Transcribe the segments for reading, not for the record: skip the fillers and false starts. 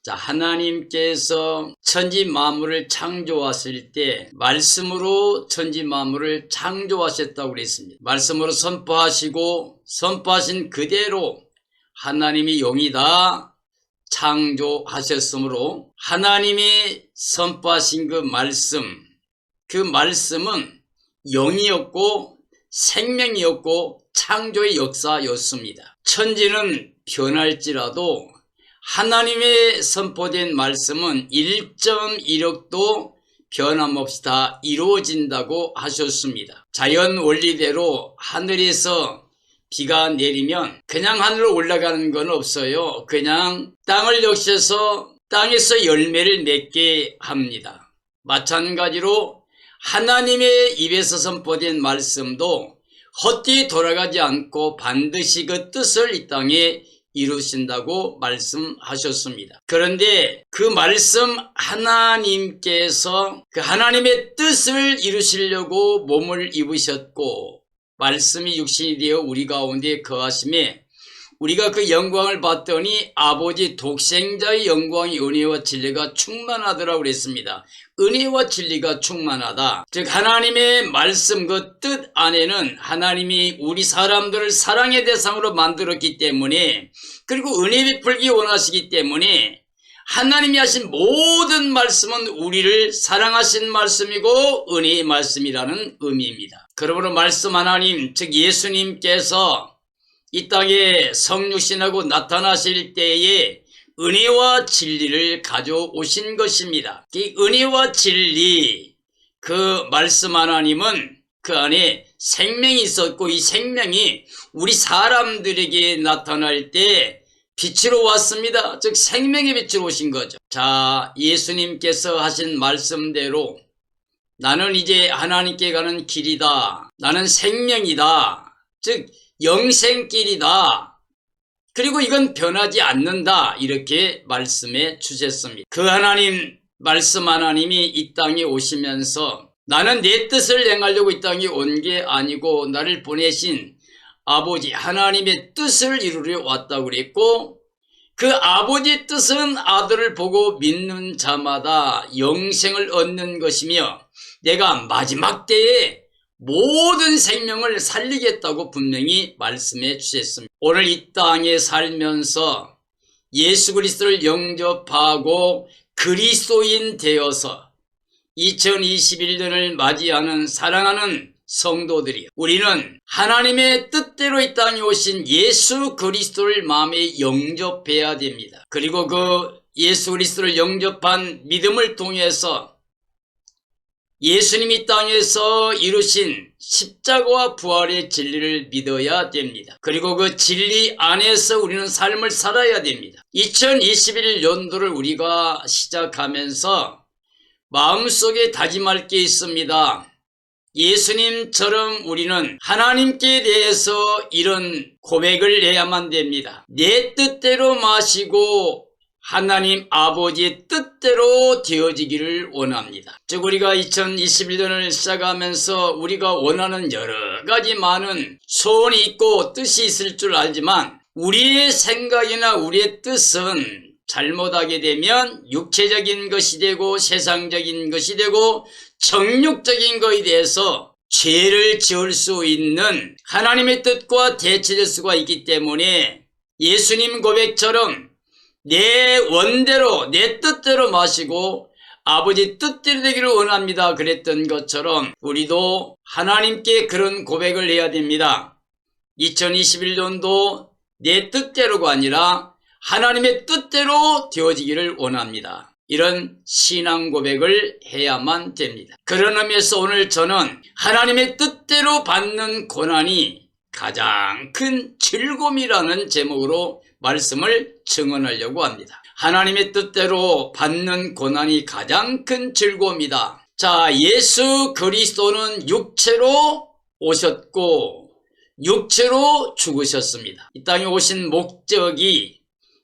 자, 하나님께서 천지 만물을 창조하실 때 말씀으로 천지 만물을 창조하셨다고 그랬습니다. 말씀으로 선포하시고 선포하신 그대로 하나님이 영이다 창조하셨으므로 하나님이 선포하신 그 말씀은 영이었고 생명이었고 창조의 역사였습니다. 천지는 변할지라도 하나님의 선포된 말씀은 1.1억도 변함없이 다 이루어진다고 하셨습니다. 자연 원리대로 하늘에서 비가 내리면 그냥 하늘로 올라가는 건 없어요. 그냥 땅을 적셔서 땅에서 열매를 맺게 합니다. 마찬가지로 하나님의 입에서 선포된 말씀도 헛되이 돌아가지 않고 반드시 그 뜻을 이 땅에 이루신다고 말씀하셨습니다. 그런데 그 말씀 하나님께서 그 하나님의 뜻을 이루시려고 몸을 입으셨고 말씀이 육신이 되어 우리 가운데 거하심에 우리가 그 영광을 봤더니 아버지 독생자의 영광이 은혜와 진리가 충만하더라고 그랬습니다. 은혜와 진리가 충만하다. 즉 하나님의 말씀 그 뜻 안에는 하나님이 우리 사람들을 사랑의 대상으로 만들었기 때문에 그리고 은혜 베풀기 원하시기 때문에 하나님이 하신 모든 말씀은 우리를 사랑하신 말씀이고 은혜의 말씀이라는 의미입니다. 그러므로 말씀 하나님 즉 예수님께서 이 땅에 성육신하고 나타나실 때에 은혜와 진리를 가져오신 것입니다. 이 은혜와 진리, 그 말씀 하나님은 그 안에 생명이 있었고 이 생명이 우리 사람들에게 나타날 때 빛으로 왔습니다. 즉 생명의 빛으로 오신 거죠. 자, 예수님께서 하신 말씀대로 나는 이제 하나님께 가는 길이다. 나는 생명이다. 즉 영생길이다. 그리고 이건 변하지 않는다. 이렇게 말씀해 주셨습니다. 그 하나님, 말씀 하나님이 이 땅에 오시면서 나는 내 뜻을 행하려고 이 땅에 온 게 아니고 나를 보내신 아버지 하나님의 뜻을 이루려 왔다고 그랬고 그 아버지 뜻은 아들을 보고 믿는 자마다 영생을 얻는 것이며 내가 마지막 때에 모든 생명을 살리겠다고 분명히 말씀해 주셨습니다. 오늘 이 땅에 살면서 예수 그리스도를 영접하고 그리스도인 되어서 2021년을 맞이하는 사랑하는 성도들이요. 우리는 하나님의 뜻대로 이 땅에 오신 예수 그리스도를 마음에 영접해야 됩니다. 그리고 그 예수 그리스도를 영접한 믿음을 통해서 예수님이 땅에서 이루신 십자가와 부활의 진리를 믿어야 됩니다. 그리고 그 진리 안에서 우리는 삶을 살아야 됩니다. 2021년도를 우리가 시작하면서 마음속에 다짐할 게 있습니다. 예수님처럼 우리는 하나님께 대해서 이런 고백을 해야만 됩니다. 내 뜻대로 마시고 하나님 아버지의 뜻대로 되어지기를 원합니다. 즉 우리가 2021년을 시작하면서 우리가 원하는 여러 가지 많은 소원이 있고 뜻이 있을 줄 알지만 우리의 생각이나 우리의 뜻은 잘못하게 되면 육체적인 것이 되고 세상적인 것이 되고 정욕적인 것에 대해서 죄를 지을 수 있는 하나님의 뜻과 대치될 수가 있기 때문에 예수님 고백처럼 내 원대로 내 뜻대로 마시고 아버지 뜻대로 되기를 원합니다. 그랬던 것처럼 우리도 하나님께 그런 고백을 해야 됩니다. 2021년도 내 뜻대로가 아니라 하나님의 뜻대로 되어지기를 원합니다. 이런 신앙 고백을 해야만 됩니다. 그런 의미에서 오늘 저는 하나님의 뜻대로 받는 고난이 가장 큰 즐거움이라는 제목으로 말씀을 증언하려고 합니다. 하나님의 뜻대로 받는 고난이 가장 큰 즐거움이다. 자, 예수 그리스도는 육체로 오셨고 육체로 죽으셨습니다. 이 땅에 오신 목적이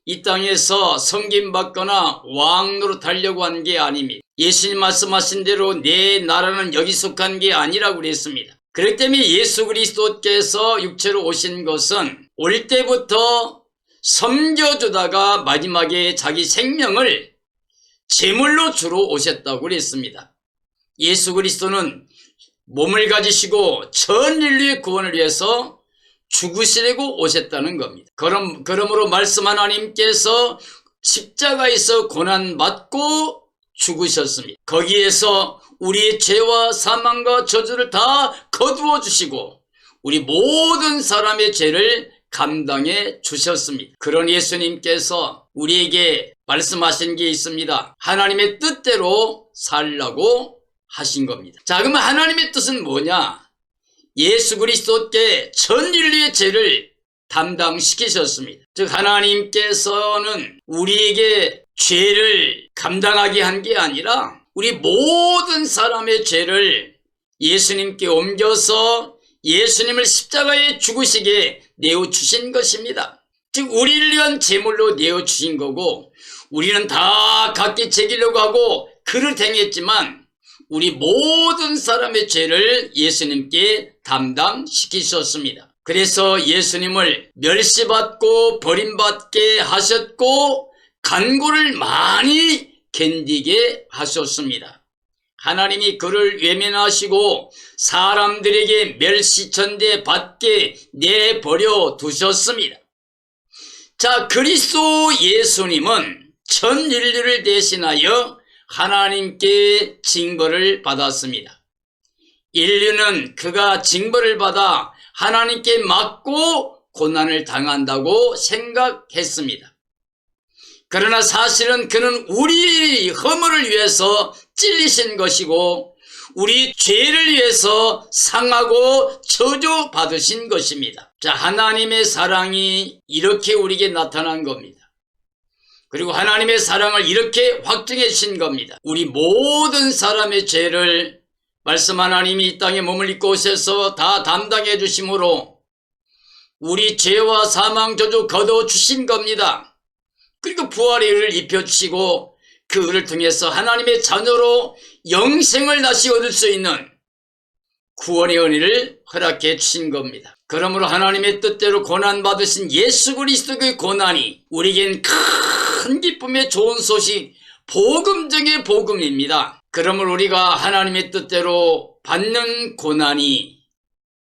이 땅에서 섬김받거나 왕 노릇하려고 한 게 아닙니다. 예수님 말씀하신 대로 내 나라는 여기 속한 게 아니라고 그랬습니다. 그렇기 때문에 예수 그리스도께서 육체로 오신 것은 올 때부터 섬겨주다가 마지막에 자기 생명을 제물로 주러 오셨다고 그랬습니다. 예수 그리스도는 몸을 가지시고 전 인류의 구원을 위해서 죽으시려고 오셨다는 겁니다. 그러므로 말씀 하나님께서 십자가에서 고난받고 죽으셨습니다. 거기에서 우리의 죄와 사망과 저주를 다 거두어 주시고 우리 모든 사람의 죄를 감당해 주셨습니다. 그런 예수님께서 우리에게 말씀하신 게 있습니다. 하나님의 뜻대로 살라고 하신 겁니다. 자, 그러면 하나님의 뜻은 뭐냐? 예수 그리스도께 전 인류의 죄를 담당시키셨습니다. 즉 하나님께서는 우리에게 죄를 감당하게 한 게 아니라 우리 모든 사람의 죄를 예수님께 옮겨서 예수님을 십자가에 죽으시게 내어주신 것입니다. 즉 우리를 위한 제물로 내어주신 거고 우리는 다 각기 즐기려고 하고 그를 행했지만 우리 모든 사람의 죄를 예수님께 담당시키셨습니다. 그래서 예수님을 멸시받고 버림받게 하셨고 간고를 많이 견디게 하셨습니다. 하나님이 그를 외면하시고 사람들에게 멸시천대 받게 내버려 두셨습니다. 자, 그리스도 예수님은 전 인류를 대신하여 하나님께 징벌을 받았습니다. 인류는 그가 징벌을 받아 하나님께 맞고 고난을 당한다고 생각했습니다. 그러나 사실은 그는 우리 허물을 위해서 찔리신 것이고 우리 죄를 위해서 상하고 저주받으신 것입니다. 자, 하나님의 사랑이 이렇게 우리에게 나타난 겁니다. 그리고 하나님의 사랑을 이렇게 확증해 주신 겁니다. 우리 모든 사람의 죄를 말씀 하나님이 이 땅에 몸을 입고 오셔서 다 담당해 주심으로 우리 죄와 사망 저주 거둬 주신 겁니다. 그리고 부활의 의를 입혀주시고 그 의를 통해서 하나님의 자녀로 영생을 다시 얻을 수 있는 구원의 은혜를 허락해 주신 겁니다. 그러므로 하나님의 뜻대로 고난받으신 예수 그리스도의 고난이 우리에겐 큰 기쁨의 좋은 소식, 복음 중의 복음입니다. 그러므로 우리가 하나님의 뜻대로 받는 고난이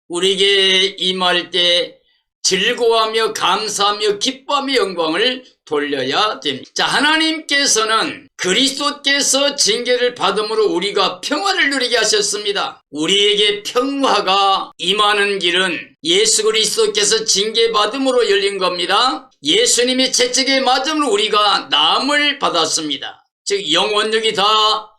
우리에게 임할 때 즐거워하며 감사하며 기뻐하며 영광을 돌려야 됩니다. 자, 하나님께서는 그리스도께서 징계를 받음으로 우리가 평화를 누리게 하셨습니다. 우리에게 평화가 임하는 길은 예수 그리스도께서 징계받음으로 열린 겁니다. 예수님이 채찍에 맞음으로 우리가 나음을 받았습니다. 즉 영혼력이 다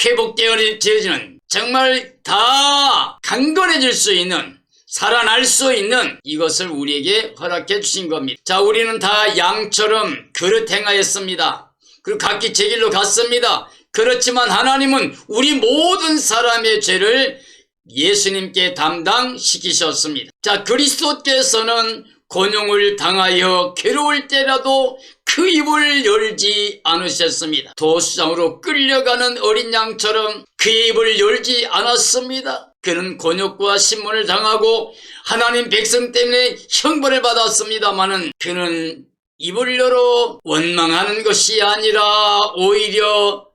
회복되어지는 정말 다 강건해질 수 있는 살아날 수 있는 이것을 우리에게 허락해 주신 겁니다. 자, 우리는 다 양처럼 그릇 행하였습니다. 그리고 각기 제 길로 갔습니다. 그렇지만 하나님은 우리 모든 사람의 죄를 예수님께 담당시키셨습니다. 자, 그리스도께서는 곤용을 당하여 괴로울 때라도 그 입을 열지 않으셨습니다. 도수장으로 끌려가는 어린 양처럼 그의 입을 열지 않았습니다. 그는 곤욕과 신문을 당하고 하나님 백성 때문에 형벌을 받았습니다마는 그는 입을 열어 원망하는 것이 아니라 오히려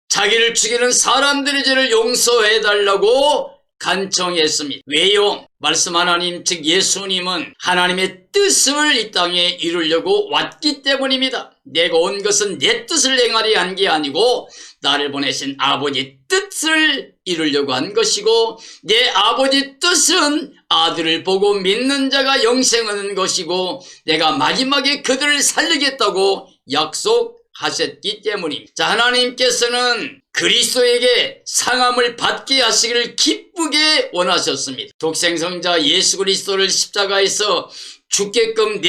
자기를 죽이는 사람들의 죄를 용서해달라고 간청했습니다. 왜요? 말씀 하나님 즉 예수님은 하나님의 뜻을 이 땅에 이루려고 왔기 때문입니다. 내가 온 것은 내 뜻을 행하려 한 게 아니고 나를 보내신 아버지 뜻을 이루려고 한 것이고 내 아버지 뜻은 아들을 보고 믿는 자가 영생 얻는 것이고 내가 마지막에 그들을 살리겠다고 약속하셨기 때문입니다. 자, 하나님께서는 그리스도에게 상함을 받게 하시기를 기쁘게 원하셨습니다. 독생성자 예수 그리스도를 십자가에서 죽게끔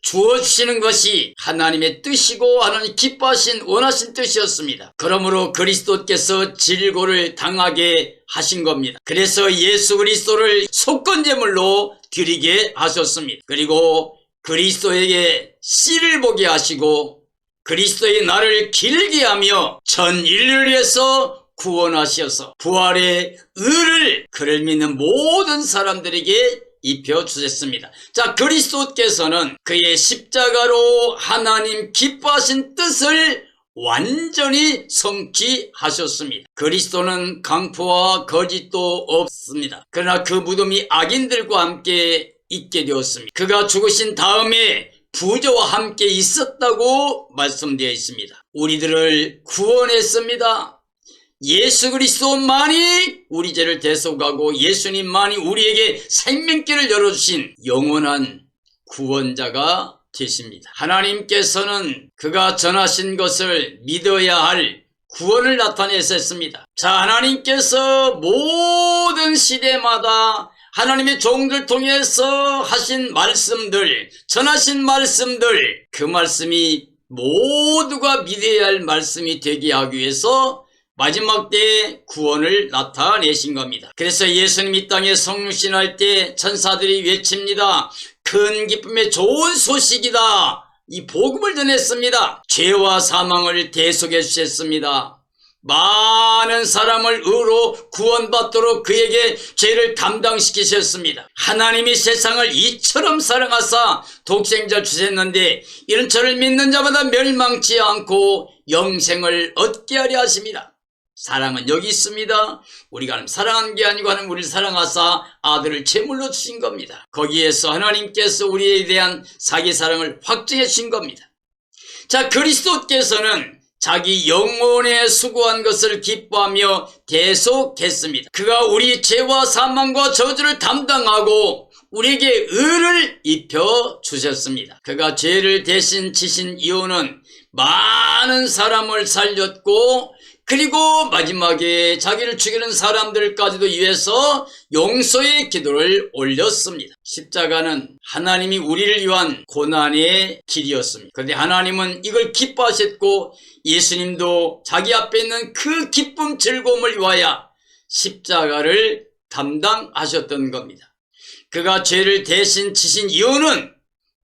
주어주시는 것이 하나님의 뜻이고 하나님 기뻐하신 원하신 뜻이었습니다. 그러므로 그리스도께서 질고를 당하게 하신 겁니다. 그래서 예수 그리스도를 속건제물로 드리게 하셨습니다. 그리고 그리스도에게 씨를 보게 하시고 그리스도의 날을 길게 하며 전 인류를 위해서 구원하셔서 부활의 의를 그를 믿는 모든 사람들에게 입혀주셨습니다. 자, 그리스도께서는 그의 십자가로 하나님 기뻐하신 뜻을 완전히 성취하셨습니다. 그리스도는 강포와 거짓도 없습니다. 그러나 그 무덤이 악인들과 함께 있게 되었습니다. 그가 죽으신 다음에 부조와 함께 있었다고 말씀되어 있습니다. 우리들을 구원했습니다. 예수 그리스도만이 우리 죄를 대속하고 예수님만이 우리에게 생명길을 열어주신 영원한 구원자가 되십니다. 하나님께서는 그가 전하신 것을 믿어야 할 구원을 나타내셨습니다. 자, 하나님께서 모든 시대마다 하나님의 종들 통해서 하신 말씀들, 전하신 말씀들, 그 말씀이 모두가 믿어야 할 말씀이 되게 하기 위해서 마지막 때에 구원을 나타내신 겁니다. 그래서 예수님이 이 땅에 성육신할 때 천사들이 외칩니다. 큰 기쁨의 좋은 소식이다. 이 복음을 전했습니다. 죄와 사망을 대속해 주셨습니다. 많은 사람을 의로 구원받도록 그에게 죄를 담당시키셨습니다. 하나님이 세상을 이처럼 사랑하사 독생자를 주셨는데 이런 저를 믿는 자마다 멸망치 않고 영생을 얻게 하려 하십니다. 사랑은 여기 있습니다. 우리가 하나님 사랑한 게 아니고 하나님 우리를 사랑하사 아들을 제물로 주신 겁니다. 거기에서 하나님께서 우리에 대한 자기 사랑을 확증해 주신 겁니다. 자, 그리스도께서는 자기 영혼에 수고한 것을 기뻐하며 대속했습니다. 그가 우리 죄와 사망과 저주를 담당하고 우리에게 의를 입혀 주셨습니다. 그가 죄를 대신 지신 이유는 많은 사람을 살렸고 그리고 마지막에 자기를 죽이는 사람들까지도 위해서 용서의 기도를 올렸습니다. 십자가는 하나님이 우리를 위한 고난의 길이었습니다. 그런데 하나님은 이걸 기뻐하셨고 예수님도 자기 앞에 있는 그 기쁨 즐거움을 위하여 십자가를 담당하셨던 겁니다. 그가 죄를 대신 지신 이유는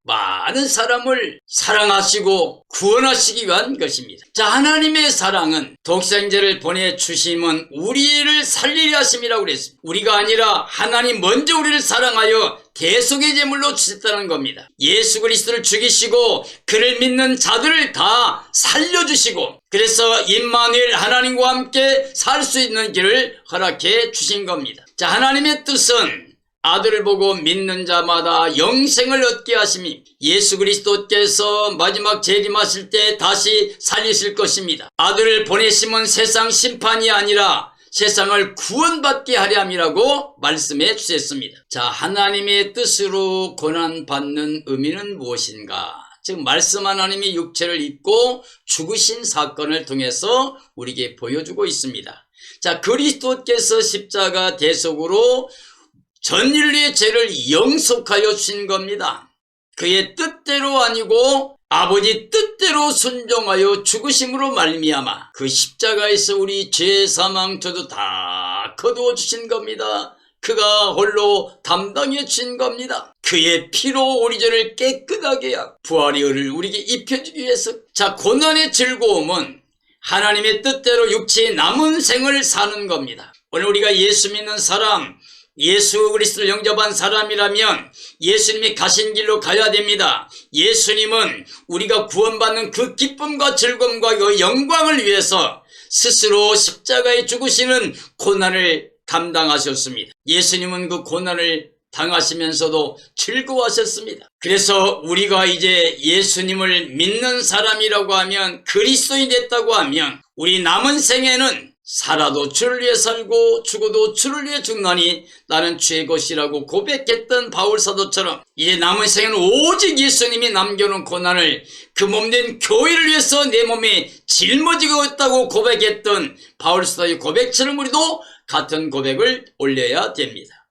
많은 사람을 사랑하시고 구원하시기 위한 것입니다. 자, 하나님의 사랑은 독생자를 보내주심은 우리를 살리려 하심이라고 그랬습니다. 우리가 아니라 하나님 먼저 우리를 사랑하여 대속의 제물로 주셨다는 겁니다. 예수 그리스도를 죽이시고 그를 믿는 자들을 다 살려주시고 그래서 임마누엘 하나님과 함께 살 수 있는 길을 허락해 주신 겁니다. 자, 하나님의 뜻은 아들을 보고 믿는 자마다 영생을 얻게 하심이 예수 그리스도께서 마지막 재림하실 때 다시 살리실 것입니다. 아들을 보내심은 세상 심판이 아니라 세상을 구원받게 하려 함이라고 말씀해 주셨습니다. 자, 하나님의 뜻으로 고난받는 의미는 무엇인가? 즉 말씀 하나님이 육체를 입고 죽으신 사건을 통해서 우리에게 보여주고 있습니다. 자, 그리스도께서 십자가 대속으로 전 인류의 죄를 영속하여 주신 겁니다. 그의 뜻대로 아니고 아버지 뜻대로 순종하여 죽으심으로 말미암아 그 십자가에서 우리 죄 사망 저도 다 거두어 주신 겁니다. 그가 홀로 담당해 주신 겁니다. 그의 피로 우리 죄를 깨끗하게 하고 부활의 의를 우리에게 입혀주기 위해서. 자, 고난의 즐거움은 하나님의 뜻대로 육체의 남은 생을 사는 겁니다. 오늘 우리가 예수 믿는 사람, 예수 그리스도를 영접한 사람이라면 예수님이 가신 길로 가야 됩니다. 예수님은 우리가 구원받는 그 기쁨과 즐거움과 그 영광을 위해서 스스로 십자가에 죽으시는 고난을 담당하셨습니다. 예수님은 그 고난을 당하시면서도 즐거워하셨습니다. 그래서 우리가 이제 예수님을 믿는 사람이라고 하면, 그리스도인이 됐다고 하면 우리 남은 생에는 살아도 주를 위해 살고 죽어도 주를 위해 죽나니 나는 주의 것이라고 고백했던 바울 사도처럼 이제 남은 생에는 오직 예수님이 남겨놓은 고난을 그 몸된 교회를 위해서 내 몸에 짊어지고 있다고 고백했던 바울 사도의 고백처럼 우리도 같은 고백을 올려야 됩니다.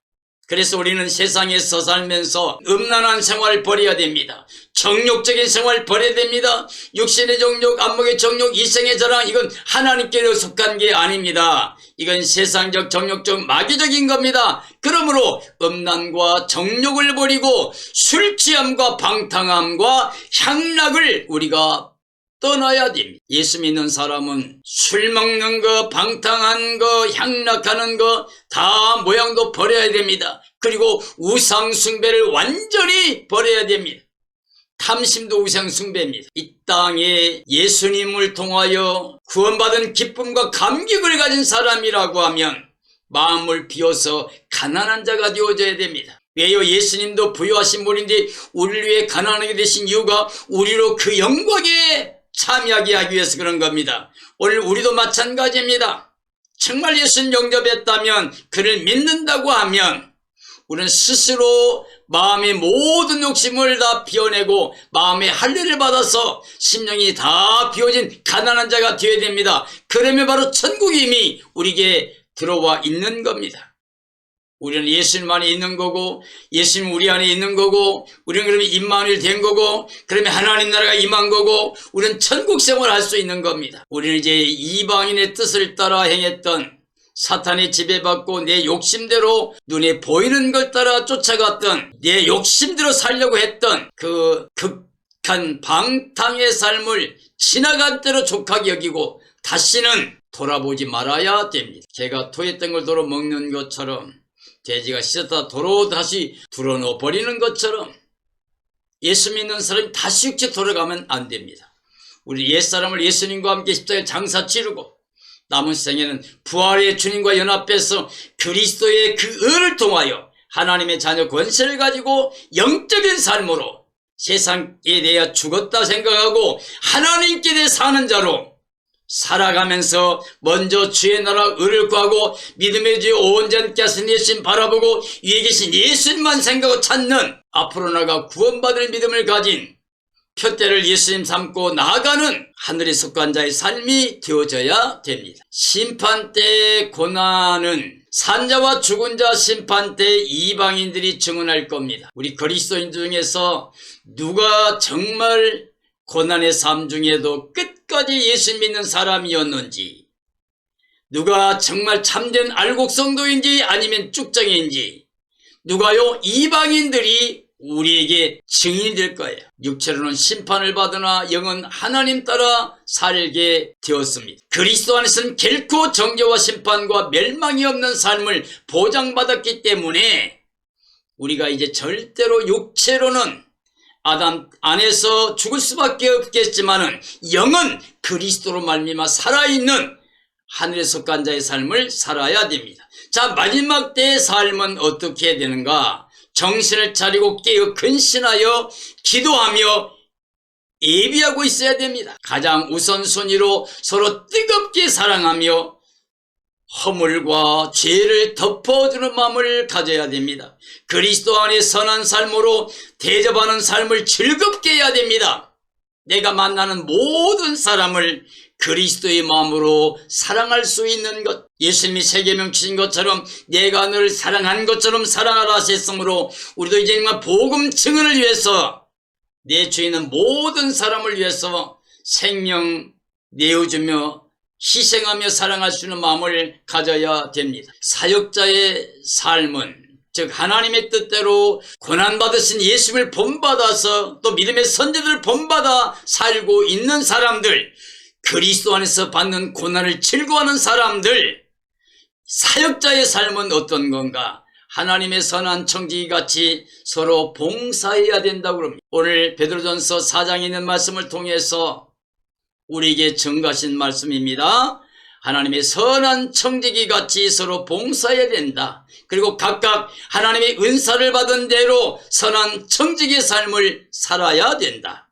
그래서 우리는 세상에서 살면서 음란한 생활을 버려야 됩니다. 정욕적인 생활을 버려야 됩니다. 육신의 정욕, 안목의 정욕, 이생의 자랑, 이건 하나님께 속한 게 아닙니다. 이건 세상적, 정욕적, 마귀적인 겁니다. 그러므로 음란과 정욕을 버리고 술 취함과 방탕함과 향락을 우리가 떠나야 됩니다. 예수 믿는 사람은 술 먹는 거, 방탕한 거, 향락하는 거 다 모양도 버려야 됩니다. 그리고 우상 숭배를 완전히 버려야 됩니다. 탐심도 우상 숭배입니다. 이 땅에 예수님을 통하여 구원받은 기쁨과 감격을 가진 사람이라고 하면 마음을 비워서 가난한 자가 되어져야 됩니다. 왜요? 예수님도 부유하신 분인데 우리를 위해 가난하게 되신 이유가 우리로 그 영광에 참여하게 하기 위해서 그런 겁니다. 오늘 우리도 마찬가지입니다. 정말 예수님 영접했다면, 그를 믿는다고 하면 우리는 스스로 마음의 모든 욕심을 다 비워내고 마음의 할례를 받아서 심령이 다 비워진 가난한 자가 되어야 됩니다. 그러면 바로 천국이 이미 우리에게 들어와 있는 겁니다. 우리는 예수님 안에 있는 거고, 예수님 우리 안에 있는 거고, 우리는 그러면 임마누엘 된 거고, 그러면 하나님 나라가 임한 거고, 우리는 천국 생활을 할 수 있는 겁니다. 우리는 이제 이방인의 뜻을 따라 행했던, 사탄의 지배받고 내 욕심대로 눈에 보이는 걸 따라 쫓아갔던, 내 욕심대로 살려고 했던 그 극한 방탕의 삶을 지나간 대로 족하게 여기고 다시는 돌아보지 말아야 됩니다. 개가 토했던 걸 도로 먹는 것처럼, 돼지가 씻었다 도로 다시 불어넣어 버리는 것처럼 예수 믿는 사람이 다시 육체 돌아가면 안 됩니다. 우리 옛사람을 예수님과 함께 십자가에 장사 치르고 남은 생에는 부활의 주님과 연합해서 그리스도의 그 의를 통하여 하나님의 자녀 권세를 가지고 영적인 삶으로 세상에 대해 죽었다 생각하고 하나님께 대해 사는 자로 살아가면서 먼저 주의 나라 의를 구하고 믿음의 주 온전케 하신 예수님 바라보고 위에 계신 예수님만 생각하고 찾는, 앞으로 나가 구원받을 믿음을 가진 표대를 예수님 삼고 나아가는 하늘의 속한 자의 삶이 되어져야 됩니다. 심판 때의 고난은 산자와 죽은 자 심판 때 이방인들이 증언할 겁니다. 우리 그리스도인 중에서 누가 정말 고난의 삶 중에도 끝까지 예수 믿는 사람이었는지, 누가 정말 참된 알곡성도인지 아니면 쭉정인지, 누가요? 이방인들이 우리에게 증인이 될 거예요. 육체로는 심판을 받으나 영은 하나님 따라 살게 되었습니다. 그리스도 안에서는 결코 정죄와 심판과 멸망이 없는 삶을 보장받았기 때문에 우리가 이제 절대로 육체로는 아담 안에서 죽을 수밖에 없겠지만은 영은 그리스도로 말미암아 살아있는 하늘에 속한 자의 삶을 살아야 됩니다. 자, 마지막 때의 삶은 어떻게 해야 되는가? 정신을 차리고 깨어 근신하여 기도하며 예비하고 있어야 됩니다. 가장 우선순위로 서로 뜨겁게 사랑하며 허물과 죄를 덮어주는 마음을 가져야 됩니다. 그리스도 안에 선한 삶으로 대접하는 삶을 즐겁게 해야 됩니다. 내가 만나는 모든 사람을 그리스도의 마음으로 사랑할 수 있는 것, 예수님이 세계명 치신 것처럼 내가 너를 사랑한 것처럼 사랑하라 하셨으므로 우리도 이제 정말 복음 증언을 위해서 내 주위에 있는 모든 사람을 위해서 생명 내어주며 희생하며 사랑할 수 있는 마음을 가져야 됩니다. 사역자의 삶은, 즉 하나님의 뜻대로 고난받으신 예수님을 본받아서 또 믿음의 선제들을 본받아 살고 있는 사람들, 그리스도 안에서 받는 고난을 즐거워하는 사람들, 사역자의 삶은 어떤 건가? 하나님의 선한 청지기 같이 서로 봉사해야 된다고 합니다. 오늘 베드로전서 4장에 있는 말씀을 통해서 우리에게 증거하신 말씀입니다. 하나님의 선한 청지기 같이 서로 봉사해야 된다. 그리고 각각 하나님의 은사를 받은 대로 선한 청지기의 삶을 살아야 된다.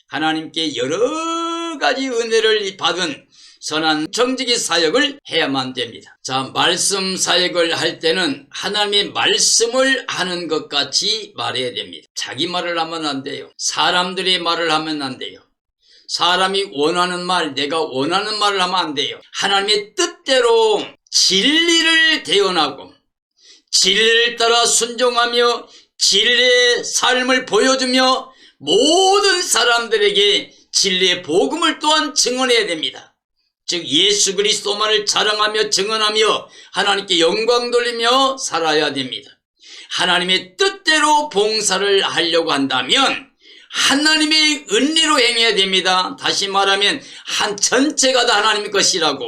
하나님께 여러 가지 은혜를 받은 선한 청지기 사역을 해야만 됩니다. 자, 말씀 사역을 할 때는 하나님의 말씀을 하는 것 같이 말해야 됩니다. 자기 말을 하면 안 돼요. 사람들의 말을 하면 안 돼요. 사람이 원하는 말, 내가 원하는 말을 하면 안 돼요. 하나님의 뜻대로 진리를 대언하고 진리를 따라 순종하며 진리의 삶을 보여주며 모든 사람들에게 진리의 복음을 또한 증언해야 됩니다. 즉 예수 그리스도만을 자랑하며 증언하며 하나님께 영광 돌리며 살아야 됩니다. 하나님의 뜻대로 봉사를 하려고 한다면 하나님의 은혜로 행해야 됩니다. 다시 말하면 한 전체가 다 하나님의 것이라고,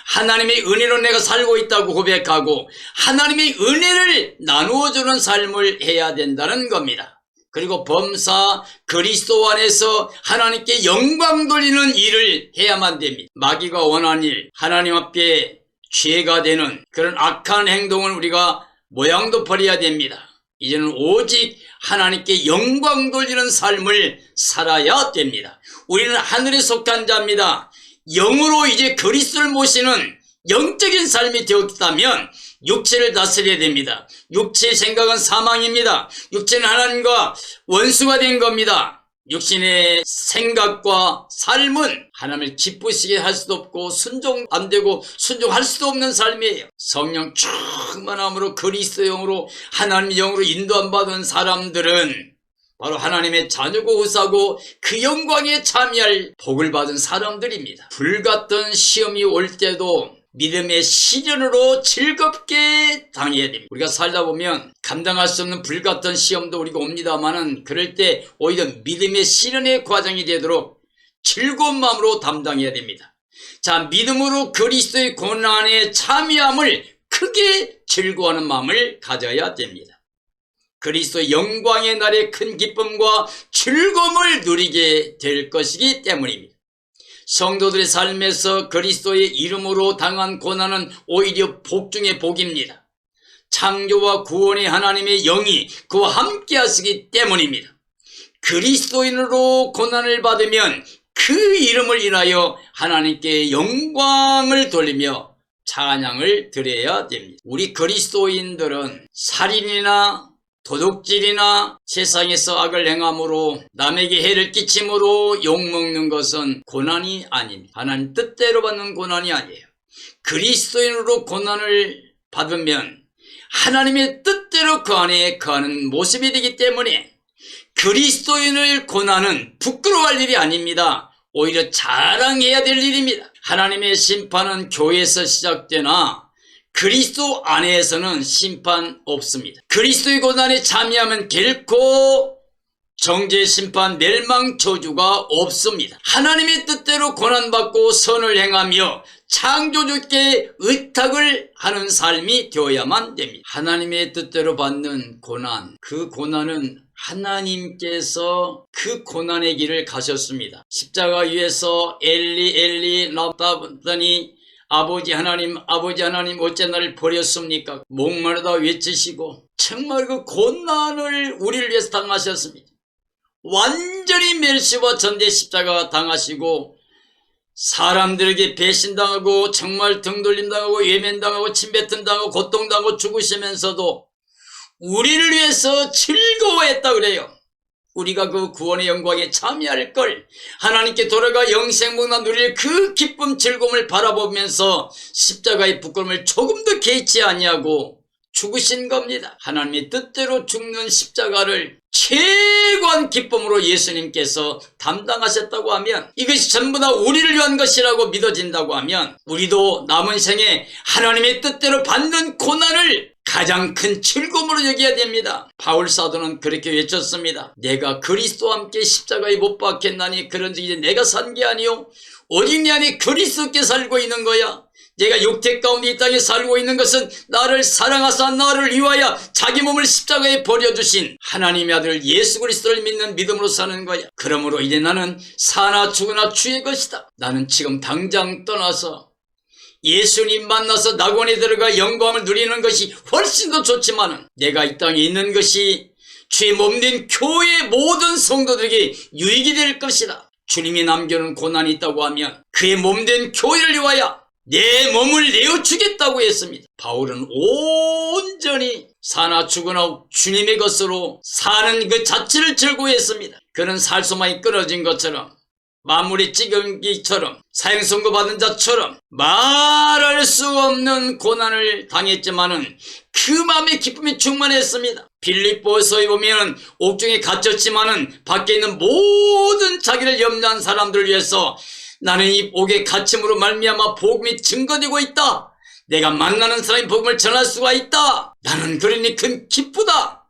하나님의 은혜로 내가 살고 있다고 고백하고 하나님의 은혜를 나누어주는 삶을 해야 된다는 겁니다. 그리고 범사 그리스도 안에서 하나님께 영광 돌리는 일을 해야만 됩니다. 마귀가 원하는 일, 하나님 앞에 죄가 되는 그런 악한 행동을 우리가 모양도 버려야 됩니다. 이제는 오직 하나님께 영광 돌리는 삶을 살아야 됩니다. 우리는 하늘에 속한 자입니다. 영으로 이제 그리스도를 모시는 영적인 삶이 되었다면 육체를 다스려야 됩니다. 육체의 생각은 사망입니다. 육체는 하나님과 원수가 된 겁니다. 육신의 생각과 삶은 하나님을 기쁘시게 할 수도 없고 순종 안 되고 순종할 수도 없는 삶이에요. 성령 충만함으로 그리스도 영으로 하나님의 영으로 인도함 받은 사람들은 바로 하나님의 자녀고 후사고 그 영광에 참여할 복을 받은 사람들입니다. 불같은 시험이 올 때도 믿음의 시련으로 즐겁게 당해야 됩니다. 우리가 살다 보면 감당할 수 없는 불같은 시험도 우리가 옵니다만은 그럴 때 오히려 믿음의 시련의 과정이 되도록 즐거운 마음으로 담당해야 됩니다. 자, 믿음으로 그리스도의 고난에 참여함을 크게 즐거워하는 마음을 가져야 됩니다. 그리스도의 영광의 날의 큰 기쁨과 즐거움을 누리게 될 것이기 때문입니다. 성도들의 삶에서 그리스도의 이름으로 당한 고난은 오히려 복 중의 복입니다. 창조와 구원의 하나님의 영이 그와 함께 하시기 때문입니다. 그리스도인으로 고난을 받으면 그 이름을 인하여 하나님께 영광을 돌리며 찬양을 드려야 됩니다. 우리 그리스도인들은 살인이나 도둑질이나 세상에서 악을 행함으로 남에게 해를 끼침으로 욕먹는 것은 고난이 아닙니다. 하나님 뜻대로 받는 고난이 아니에요. 그리스도인으로 고난을 받으면 하나님의 뜻대로 그 안에 거하는 모습이 되기 때문에 그리스도인의 고난은 부끄러워할 일이 아닙니다. 오히려 자랑해야 될 일입니다. 하나님의 심판은 교회에서 시작되나 그리스도 안에서는 심판 없습니다. 그리스도의 고난에 참여하면 결코 정죄, 심판, 멸망, 저주가 없습니다. 하나님의 뜻대로 고난받고 선을 행하며 창조주께 의탁을 하는 삶이 되어야만 됩니다. 하나님의 뜻대로 받는 고난, 그 고난은 하나님께서 그 고난의 길을 가셨습니다. 십자가 위에서 엘리 엘리 라바다니 아버지 하나님 어째 나를 버렸습니까? 목마르다 외치시고 정말 그 고난을 우리를 위해서 당하셨습니다. 완전히 멸시와 전대 십자가 당하시고 사람들에게 배신당하고 정말 등돌림당하고 외면당하고 침뱉음당하고 고통당하고 죽으시면서도 우리를 위해서 즐거워했다 그래요. 우리가 그 구원의 영광에 참여할 걸, 하나님께 돌아가 영생복나 누릴 그 기쁨 즐거움을 바라보면서 십자가의 부끄러움을 조금도 개의치 아니하고 죽으신 겁니다. 하나님의 뜻대로 죽는 십자가를 최고한 기쁨으로 예수님께서 담당하셨다고 하면, 이것이 전부 다 우리를 위한 것이라고 믿어진다고 하면 우리도 남은 생에 하나님의 뜻대로 받는 고난을 가장 큰 즐거움으로 여겨야 됩니다. 바울 사도는 그렇게 외쳤습니다. 내가 그리스도와 함께 십자가에 못 박혔나니 그런즉 이제 내가 산 게 아니요 오직 내 안에 그리스도께 살고 있는 거야. 내가 육체 가운데 이 땅에 살고 있는 것은 나를 사랑하사 나를 위하여 자기 몸을 십자가에 버려주신 하나님의 아들 예수 그리스도를 믿는 믿음으로 사는 거야. 그러므로 이제 나는 사나 죽으나 주의 것이다. 나는 지금 당장 떠나서 예수님 만나서 낙원에 들어가 영광을 누리는 것이 훨씬 더 좋지만은 내가 이 땅에 있는 것이 주의 몸된 교회의 모든 성도들에게 유익이 될 것이다. 주님이 남겨놓은 고난이 있다고 하면 그의 몸된 교회를 위하여 내 몸을 내어주겠다고 했습니다. 바울은 온전히 사나 죽으나 주님의 것으로 사는 그 자체를 즐거워했습니다. 그는 살소망이 끊어진 것처럼, 만물이 찌금기처럼, 사형선고 받은 자처럼 말할 수 없는 고난을 당했지만은 그 마음의 기쁨이 충만했습니다. 빌립보서에 보면 옥중에 갇혔지만은 밖에 있는 모든 자기를 염려한 사람들을 위해서 나는 이 옥의 갇힘으로 말미암아 복음이 증거되고 있다. 내가 만나는 사람이 복음을 전할 수가 있다. 나는 그러니 큰 기쁘다.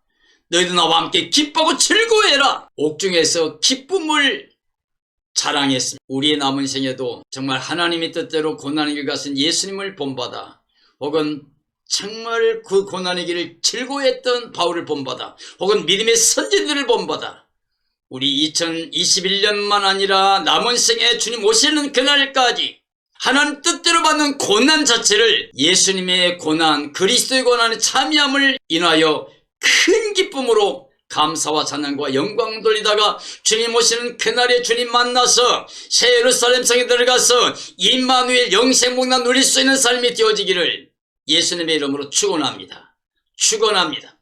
너희도 나와 함께 기뻐하고 즐거워해라. 옥중에서 기쁨을 자랑했습니다. 우리의 남은 생에도 정말 하나님의 뜻대로 고난의 길 가신 예수님을 본받아, 혹은 정말 그 고난의 길을 즐거워했던 바울을 본받아, 혹은 믿음의 선진들을 본받아 우리 2021년만 아니라 남은 생에 주님 오시는 그날까지 하나님 뜻대로 받는 고난 자체를 예수님의 고난, 그리스도의 고난에 참여함을 인하여 큰 기쁨으로 감사와 찬양과 영광 돌리다가 주님 오시는 그날에 주님 만나서 새 예루살렘 성에 들어가서 임마누엘 영생복락 누릴 수 있는 삶이 되어지기를 예수님의 이름으로 축원합니다. 축원합니다.